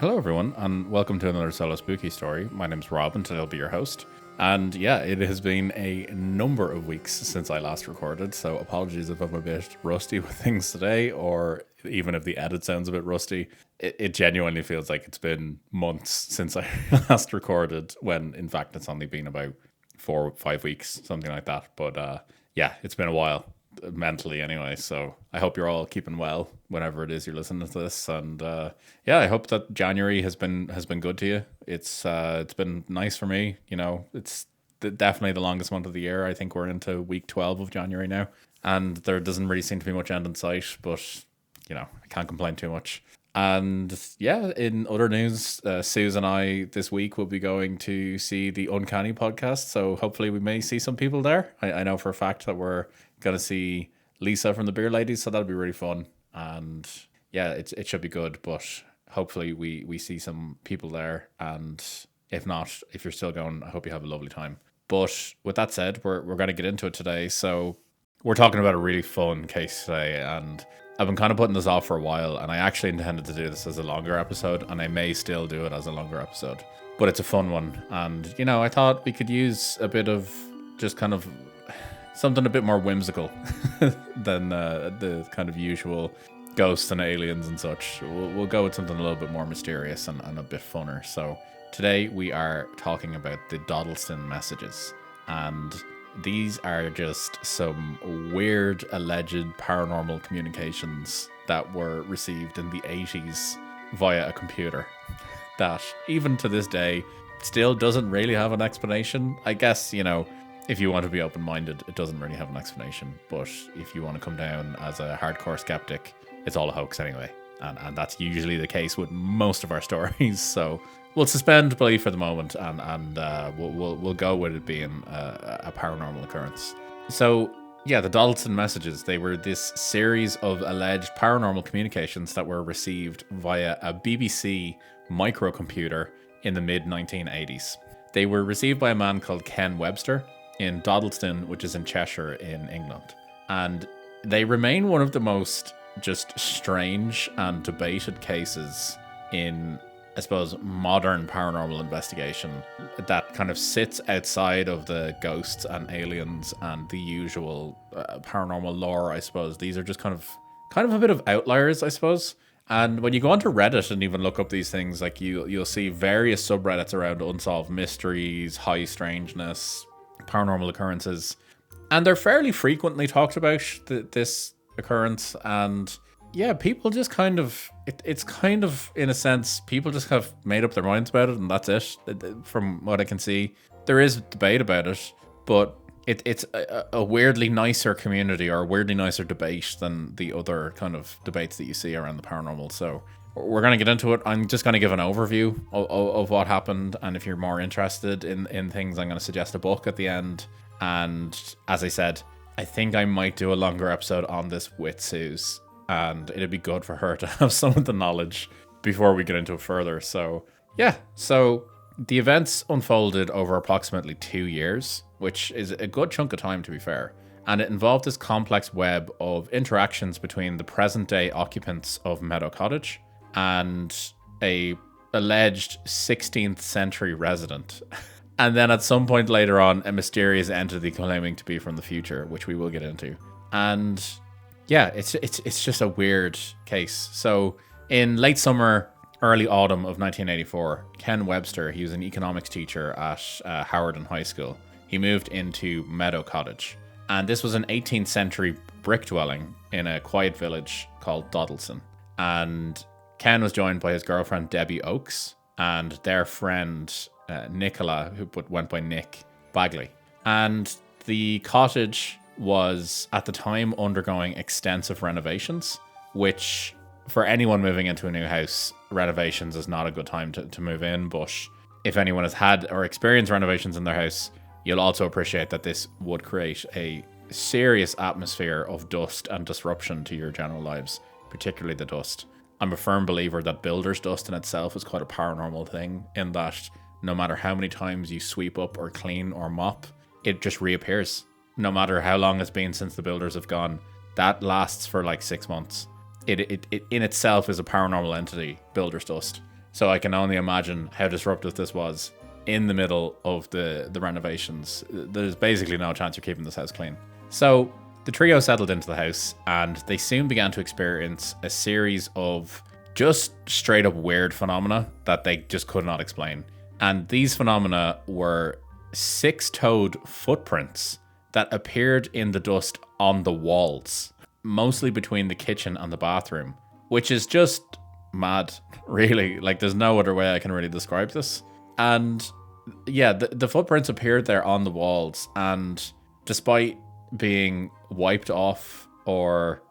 Hello, everyone, and welcome to another solo spooky story. My name's Rob, and today I'll be your host. And yeah, it has been a number of weeks since I last recorded, so apologies if I'm a bit rusty with things today, or even if the edit sounds a bit rusty. It genuinely feels like it's been months since I last recorded, when in fact it's only been about 4 or 5 weeks, something like that. But yeah, it's been a while. Mentally anyway, so I hope you're all keeping well whenever it is you're listening to this, and yeah, I hope that January has been good to you. It's been nice for me. It's definitely the longest month of the year. I think we're into week 12 of January now, and there doesn't really seem to be much end in sight, but I can't complain too much. And yeah, in other news, Suze and I this week will be going to see the Uncanny podcast. So hopefully we may see some people there. I know for a fact that we're going to see Lisa from the Beer Ladies. So that'll be really fun. And yeah, it should be good. But hopefully we see some people there. And if not, if you're still going, I hope you have a lovely time. But with that said, we're going to get into it today. So we're talking about a really fun case today. And I've been kind of putting this off for a while, and I actually intended to do this as a longer episode, and I may still do it as a longer episode. But it's a fun one, and I thought we could use a bit of just kind of something a bit more whimsical than the kind of usual ghosts and aliens and such. We'll go with something a little bit more mysterious and a bit funner. So today we are talking about the Dodleston Messages, and these are just some weird alleged paranormal communications that were received in the 80s via a computer that even to this day still doesn't really have an explanation. I guess, if you want to be open-minded, it doesn't really have an explanation. But if you want to come down as a hardcore skeptic, it's all a hoax anyway. And that's usually the case with most of our stories. So we'll suspend belief for the moment, and we'll go with it being a paranormal occurrence. So yeah, the Dodleston Messages, they were this series of alleged paranormal communications that were received via a BBC microcomputer in the mid-1980s. They were received by a man called Ken Webster in Dodleston, which is in Cheshire in England. And they remain one of the most just strange and debated cases in, I suppose, modern paranormal investigation that kind of sits outside of the ghosts and aliens and the usual paranormal lore, I suppose. These are just kind of a bit of outliers, I suppose. And when you go onto Reddit and even look up these things, like you'll see various subreddits around unsolved mysteries, high strangeness, paranormal occurrences, and they're fairly frequently talked about, this occurrence. And yeah, people just kind of, it's kind of, in a sense, people just have made up their minds about it, and that's it. From what I can see, there is debate about it, but it's a weirdly nicer community, or a weirdly nicer debate than the other kind of debates that you see around the paranormal. So we're going to get into it. I'm just going to give an overview of what happened, and if you're more interested in things, I'm going to suggest a book at the end. And as I said, I think I might do a longer episode on this with Suze, and it'd be good for her to have some of the knowledge before we get into it further. So yeah, so the events unfolded over approximately 2 years, which is a good chunk of time, to be fair. And it involved this complex web of interactions between the present day occupants of Meadow Cottage and a alleged 16th century resident. And then at some point later on, a mysterious entity claiming to be from the future, which we will get into. And yeah, it's just a weird case. So in late summer, early autumn of 1984, Ken Webster, he was an economics teacher at Howardin High School. He moved into Meadow Cottage. And this was an 18th century brick dwelling in a quiet village called Dodleston. And Ken was joined by his girlfriend Debbie Oakes and their friend Nicola, who went by Nick Bagley. And the cottage was at the time undergoing extensive renovations, which for anyone moving into a new house, renovations is not a good time to move in. But if anyone has had or experienced renovations in their house, you'll also appreciate that this would create a serious atmosphere of dust and disruption to your general lives, particularly the dust. I'm a firm believer that builder's dust in itself is quite a paranormal thing, in that no matter how many times you sweep up or clean or mop, it just reappears. No matter how long it's been since the builders have gone, that lasts for like 6 months. It in itself is a paranormal entity, builder's dust. So I can only imagine how disruptive this was in the middle of the renovations. There's basically no chance you're keeping this house clean. So the trio settled into the house, and they soon began to experience a series of just straight up weird phenomena that they just could not explain. And these phenomena were 6-toed footprints that appeared in the dust on the walls, mostly between the kitchen and the bathroom, which is just mad, really. Like, there's no other way I can really describe this. And yeah, the footprints appeared there on the walls, and despite being wiped off or,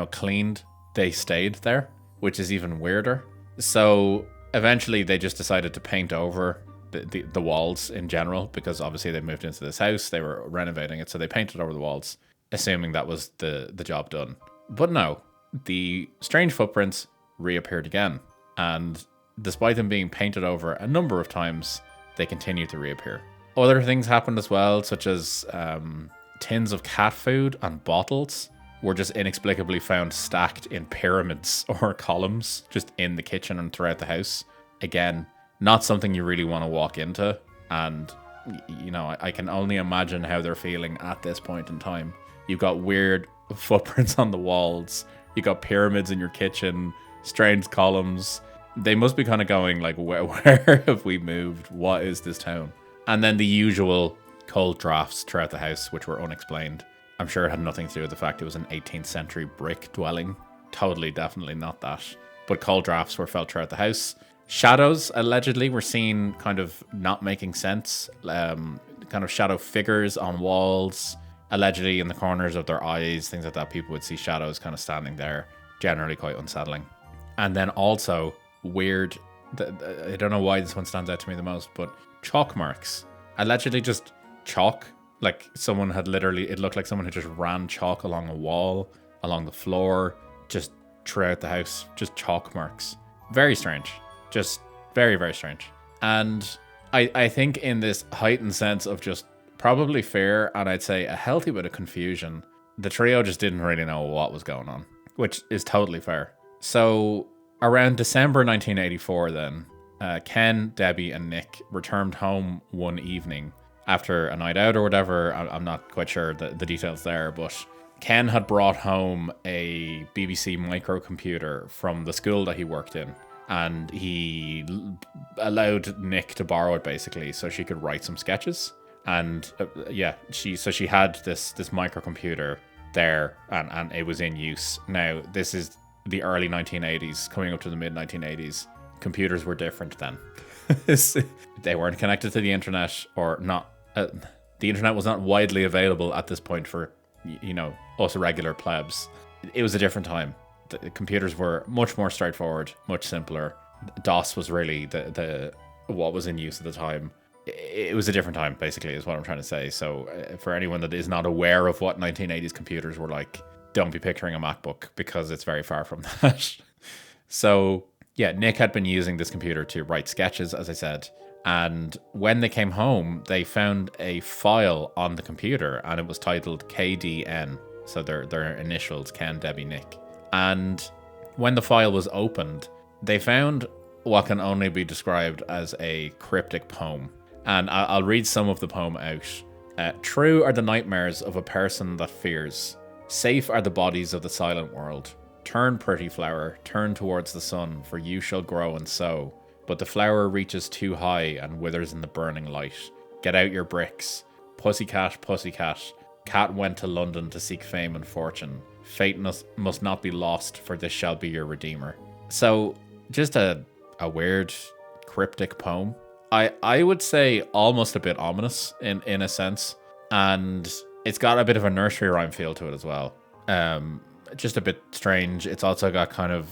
cleaned, they stayed there, which is even weirder. So eventually they just decided to paint over the walls in general, because obviously they moved into this house, they were renovating it, so they painted over the walls, assuming that was the job done. But no, the strange footprints reappeared again, and despite them being painted over a number of times, they continued to reappear. Other things happened as well, such as tins of cat food and bottles were just inexplicably found stacked in pyramids or columns just in the kitchen and throughout the house. Again, not something you really want to walk into, and I can only imagine how they're feeling at this point in time. You've got weird footprints on the walls, you got pyramids in your kitchen, strange columns. They must be kind of going like, where have we moved? What is this town? And then the usual cold drafts throughout the house, which were unexplained. I'm sure it had nothing to do with the fact it was an 18th century brick dwelling. Totally, definitely not that. But cold drafts were felt throughout the house. Shadows, allegedly, were seen kind of not making sense. Kind of shadow figures on walls, allegedly in the corners of their eyes, things like that. People would see shadows kind of standing there, generally quite unsettling. And then also, weird, I don't know why this one stands out to me the most, but chalk marks. Allegedly just chalk, like someone had literally, it looked like someone had just ran chalk along a wall, along the floor, just throughout the house, just chalk marks. Very strange. Just very, very strange. And I think in this heightened sense of just probably fear, and I'd say a healthy bit of confusion, the trio just didn't really know what was going on, which is totally fair. So around December 1984 then, Ken, Debbie and Nick returned home one evening after a night out or whatever. I'm not quite sure the details there, but Ken had brought home a BBC microcomputer from the school that he worked in, and he allowed Nick to borrow it basically so she could write some sketches. And she had this microcomputer there, and it was in use. Now, this is the early 1980s, coming up to the mid 1980s. Computers were different then. They weren't connected to the internet, or not. The internet was not widely available at this point for, us regular plebs. It was a different time. The computers were much more straightforward, much simpler. DOS was really the what was in use at the time. It was a different time, basically, is what I'm trying to say. So for anyone that is not aware of what 1980s computers were like, don't be picturing a MacBook, because it's very far from that. So yeah, Nick had been using this computer to write sketches, as I said. And when they came home, they found a file on the computer, and it was titled KDN. So their initials, Ken, Debbie, Nick. And when the file was opened, they found what can only be described as a cryptic poem. And I'll read some of the poem out. True are the nightmares of a person that fears. Safe are the bodies of the silent world. Turn, pretty flower, turn towards the sun, for you shall grow and sow. But the flower reaches too high and withers in the burning light. Get out your bricks. Pussycat, pussycat. Cat went to London to seek fame and fortune. Fate must not be lost, for this shall be your redeemer. So, just a weird, cryptic poem. I would say almost a bit ominous in a sense. And it's got a bit of a nursery rhyme feel to it as well. Just a bit strange. It's also got kind of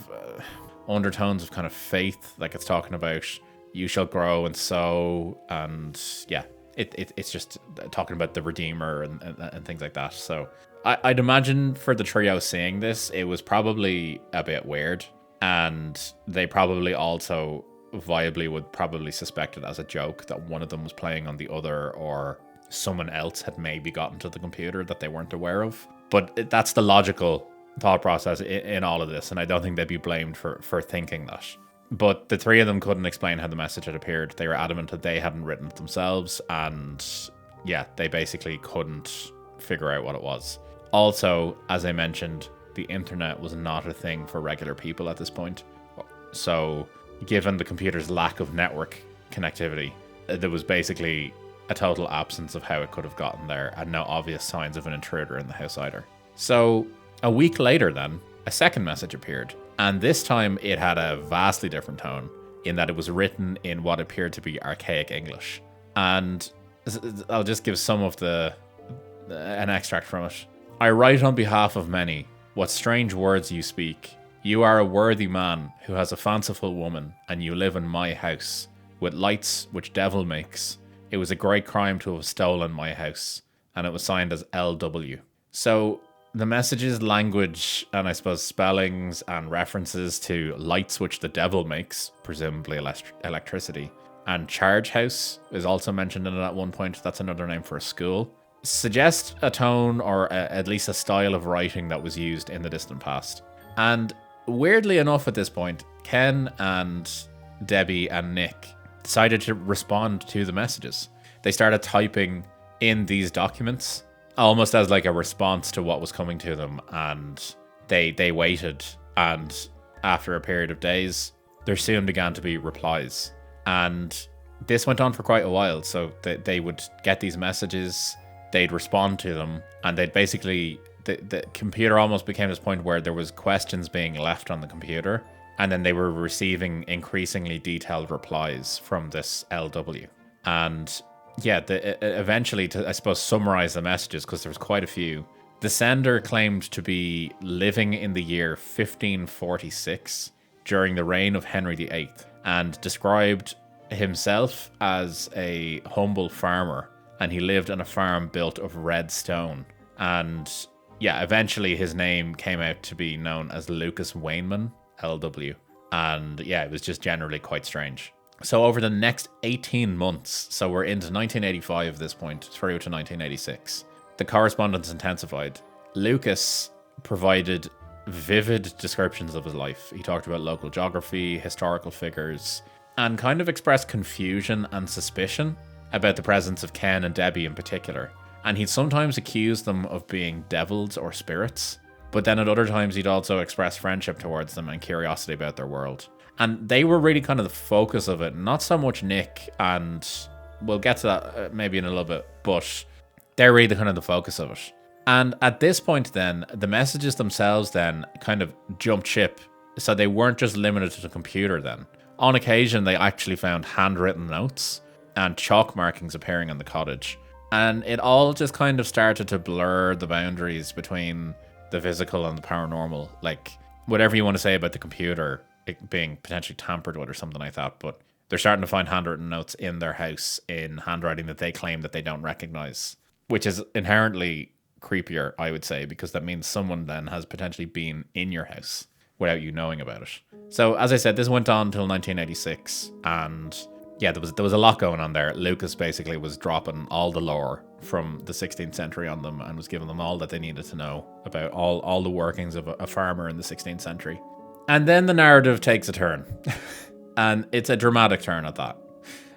undertones of kind of faith, like it's talking about you shall grow and sow, and yeah, it's just talking about the Redeemer and things like that. So I'd imagine for the trio seeing this, it was probably a bit weird, and they probably also viably would probably suspect it as a joke that one of them was playing on the other, or someone else had maybe gotten to the computer that they weren't aware of. But that's the logical thought process in all of this, and I don't think they'd be blamed for thinking that. But the three of them couldn't explain how the message had appeared. They were adamant that they hadn't written it themselves, and yeah, they basically couldn't figure out what it was. Also, as I mentioned, the internet was not a thing for regular people at this point. So, given the computer's lack of network connectivity, there was basically a total absence of how it could have gotten there, and no obvious signs of an intruder in the house either. So, a week later then, a second message appeared, and this time it had a vastly different tone, in that it was written in what appeared to be archaic English. And I'll just give some of an extract from it. I write on behalf of many. What strange words you speak. You are a worthy man who has a fanciful woman, and you live in my house, with lights which devil makes. It was a great crime to have stolen my house, and it was signed as LW. So the message's language, and I suppose spellings and references to lights which the devil makes, presumably electricity, and charge house is also mentioned in it at one point. That's another name for a school. Suggest a tone or at least a style of writing that was used in the distant past. And weirdly enough at this point, Ken and Debbie and Nick decided to respond to the messages. They started typing in these documents almost as like a response to what was coming to them, and they waited, and after a period of days there soon began to be replies. And this went on for quite a while. So they would get these messages, they'd respond to them, and they'd basically, the computer almost became this point where there was questions being left on the computer, and then they were receiving increasingly detailed replies from this LW. And yeah, eventually, to, I suppose, summarize the messages, because there was quite a few, the sender claimed to be living in the year 1546 during the reign of Henry VIII, and described himself as a humble farmer, and he lived on a farm built of red stone. And yeah, eventually his name came out to be known as Lucas Wainman, LW. And yeah, it was just generally quite strange. So over the next 18 months, so we're into 1985 at this point, through to 1986, the correspondence intensified. Lucas provided vivid descriptions of his life. He talked about local geography, historical figures, and kind of expressed confusion and suspicion about the presence of Ken and Debbie in particular. And he'd sometimes accuse them of being devils or spirits, but then at other times he'd also express friendship towards them and curiosity about their world. And they were really kind of the focus of it, not so much Nick, and we'll get to that maybe in a little bit, but they're really kind of the focus of it. And at this point then, the messages themselves then kind of jumped ship, so they weren't just limited to the computer then. On occasion, they actually found handwritten notes and chalk markings appearing in the cottage. And it all just kind of started to blur the boundaries between the physical and the paranormal. Like, whatever you want to say about the computer, it being potentially tampered with or something like that, but they're starting to find handwritten notes in their house in handwriting that they claim that they don't recognize, which is inherently creepier, I would say, because that means someone then has potentially been in your house without you knowing about it. So as I said, this went on until 1986, and yeah, there was a lot going on there. Lucas basically was dropping all the lore from the 16th century on them and was giving them all that they needed to know about all the workings of a farmer in the 16th century. And then the narrative takes a turn. And it's a dramatic turn at that.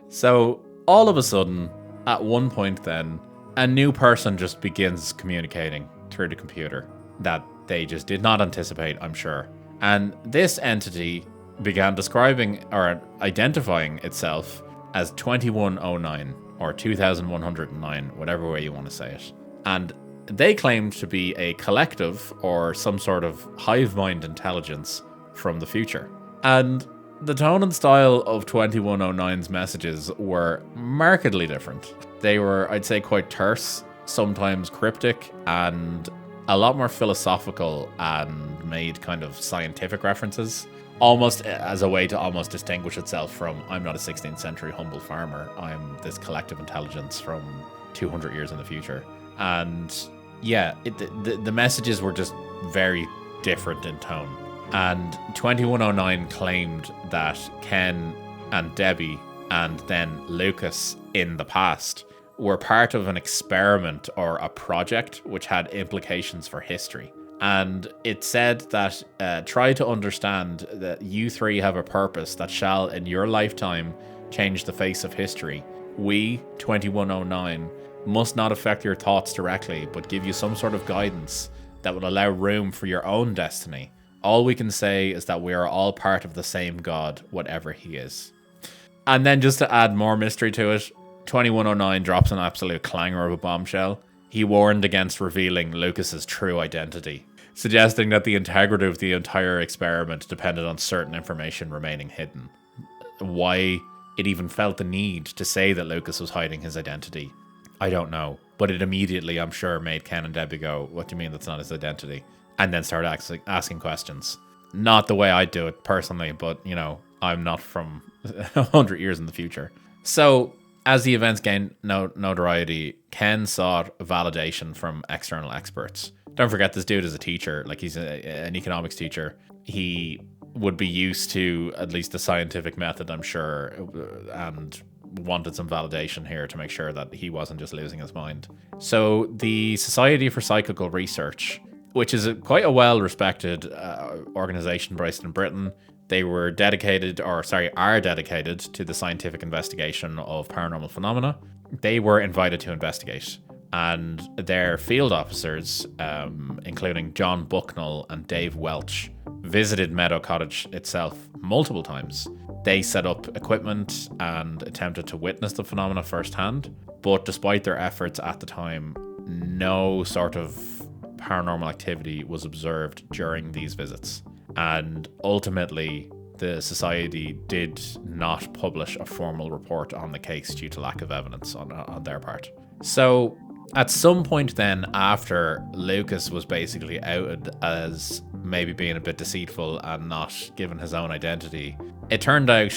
So all of a sudden, at one point then, a new person just begins communicating through the computer that they just did not anticipate, I'm sure. And this entity began describing or identifying itself as 2109 or 2109, whatever way you want to say it. And they claimed to be a collective or some sort of hive mind intelligence from the future. And the tone and style of 2109's messages were markedly different. They were, I'd say, quite terse, sometimes cryptic, and a lot more philosophical, and made kind of scientific references, almost as a way to almost distinguish itself from, I'm not a 16th century humble farmer, I'm this collective intelligence from 200 years in the future. And yeah, the messages were just very different in tone. And 2109 claimed that Ken and Debbie and then Lucas in the past were part of an experiment or a project which had implications for history. And it said that try to understand that you three have a purpose that shall, in your lifetime, change the face of history. We, 2109, must not affect your thoughts directly, but give you some sort of guidance that will allow room for your own destiny. All we can say is that we are all part of the same God, whatever he is. And then just to add more mystery to it, 2109 drops an absolute clanger of a bombshell. He warned against revealing Lucas's true identity, suggesting that the integrity of the entire experiment depended on certain information remaining hidden. Why it even felt the need to say that Lucas was hiding his identity, I don't know. But it immediately, I'm sure, made Ken and Debbie go, what do you mean that's not his identity? And then start asking questions. Not the way I do it personally, but, you know, I'm not from 100 years in the future. So, as the events gained notoriety, Ken sought validation from external experts. Don't forget, this dude is a teacher. Like, he's an economics teacher. He would be used to at least the scientific method, I'm sure, and wanted some validation here to make sure that he wasn't just losing his mind. So the Society for Psychical Research, which is quite a well-respected organization based in Britain, they are dedicated to the scientific investigation of paranormal phenomena. They were invited to investigate, and their field officers, including John Bucknell and Dave Welch, visited Meadow Cottage itself multiple times. They set up equipment and attempted to witness the phenomena firsthand, but despite their efforts at the time, no sort of paranormal activity was observed during these visits. And ultimately, the society did not publish a formal report on the case due to lack of evidence on their part. So, at some point then, after Lucas was basically outed as maybe being a bit deceitful and not given his own identity, it turned out,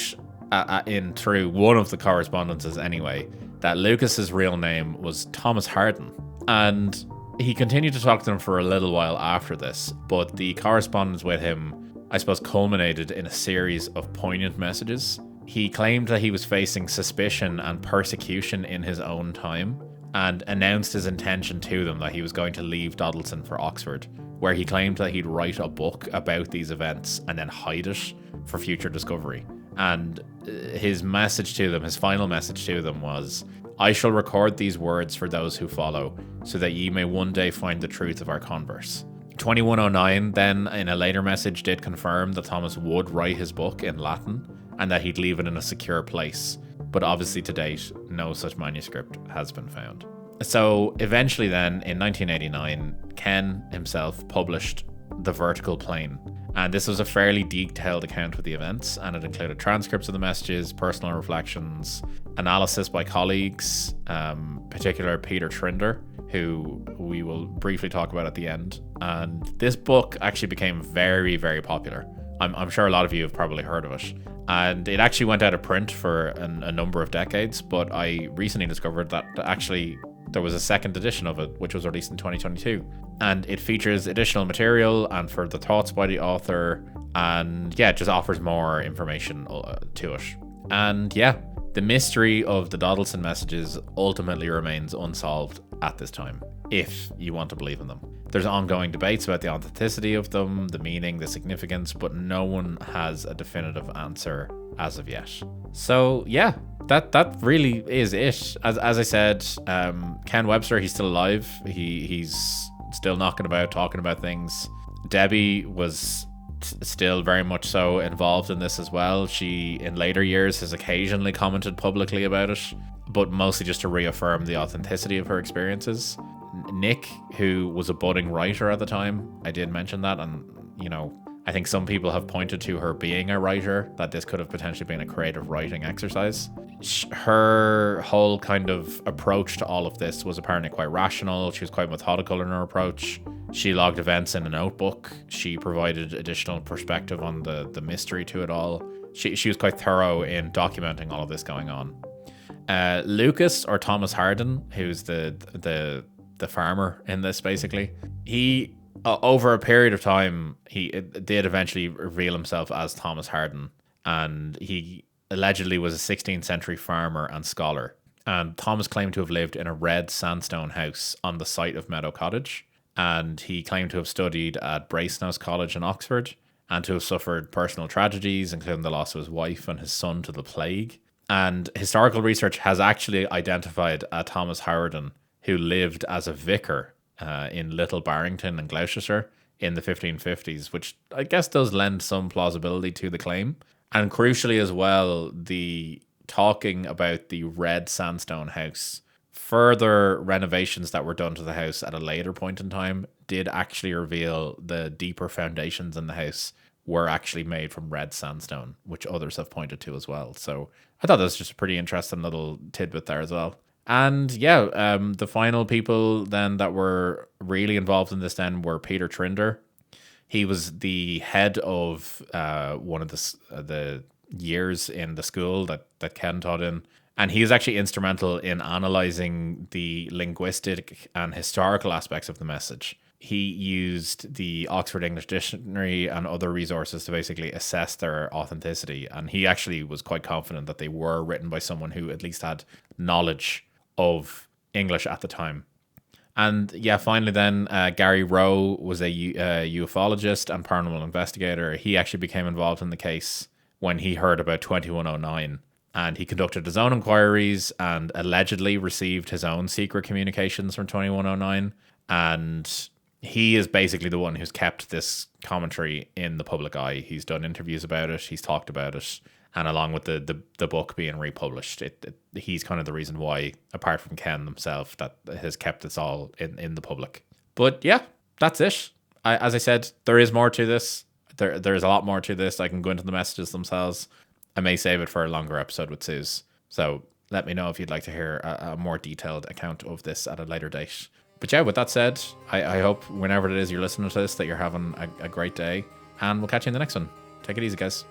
through one of the correspondences anyway, that Lucas's real name was Thomas Harden. And he continued to talk to them for a little while after this, but the correspondence with him, I suppose, culminated in a series of poignant messages. He claimed that he was facing suspicion and persecution in his own time, and announced his intention to them that he was going to leave Dodleston for Oxford, where he claimed that he'd write a book about these events and then hide it for future discovery. And his message to them, his final message to them was, I shall record these words for those who follow, so that ye may one day find the truth of our converse. 2109 then, in a later message, did confirm that Thomas would write his book in Latin, and that he'd leave it in a secure place. But obviously to date, no such manuscript has been found. So eventually then, in 1989, Ken himself published The Vertical Plane. And this was a fairly detailed account of the events, and it included transcripts of the messages, personal reflections, analysis by colleagues, particular Peter Trinder, who we will briefly talk about at the end. And this book actually became very, very popular. I'm sure a lot of you have probably heard of it. And it actually went out of print for a number of decades, but I recently discovered that actually there was a second edition of it, which was released in 2022. And it features additional material and further thoughts by the author, and yeah, it just offers more information to it. And yeah, the mystery of the Dodleston Messages ultimately remains unsolved at this time, if you want to believe in them. There's ongoing debates about the authenticity of them, the meaning, the significance, but no one has a definitive answer as of yet. So yeah, that really is it. As I said, Ken Webster, he's still alive. He's still knocking about, talking about things. Debbie was still very much so involved in this as well. She, in later years, has occasionally commented publicly about it, but mostly just to reaffirm the authenticity of her experiences. Nick, who was a budding writer at the time, I did mention that, and you know, I think some people have pointed to her being a writer, that this could have potentially been a creative writing exercise. Her whole kind of approach to all of this was apparently quite rational. She was quite methodical in her approach. She logged events in a notebook. She provided additional perspective on the mystery to it all. She was quite thorough in documenting all of this going on. Lucas, or Thomas Harden, who's the farmer in this, basically, he over a period of time he did eventually reveal himself as Thomas Harden, and he allegedly was a 16th century farmer and scholar. And Thomas claimed to have lived in a red sandstone house on the site of Meadow Cottage. and he claimed to have studied at Brasenose College in Oxford and to have suffered personal tragedies, including the loss of his wife and his son to the plague. And historical research has actually identified a Thomas Howardin who lived as a vicar in Little Barrington in Gloucestershire in the 1550s, which I guess does lend some plausibility to the claim. And crucially as well, the talking about the red sandstone house, further renovations that were done to the house at a later point in time did actually reveal the deeper foundations in the house were actually made from red sandstone, which others have pointed to as well. So I thought that was just a pretty interesting little tidbit there as well. And yeah, the final people then that were really involved in this then were Peter Trinder. He was the head of one of the years in the school that Ken taught in. And he is actually instrumental in analysing the linguistic and historical aspects of the message. He used the Oxford English Dictionary and other resources to basically assess their authenticity. And he actually was quite confident that they were written by someone who at least had knowledge of English at the time. And yeah, finally then, Gary Rowe was a ufologist and paranormal investigator. He actually became involved in the case when he heard about 2109. And he conducted his own inquiries and allegedly received his own secret communications from 2109. And he is basically the one who's kept this commentary in the public eye. He's done interviews about it. He's talked about it. And along with the book being republished, he's kind of the reason why, apart from Ken himself, that has kept this all in the public. But yeah, that's it. As I said, there is more to this. There's a lot more to this. I can go into the messages themselves. I may save it for a longer episode with Suze. So let me know if you'd like to hear a more detailed account of this at a later date. But yeah, with that said, I hope whenever it is you're listening to this that you're having a great day. And we'll catch you in the next one. Take it easy, guys.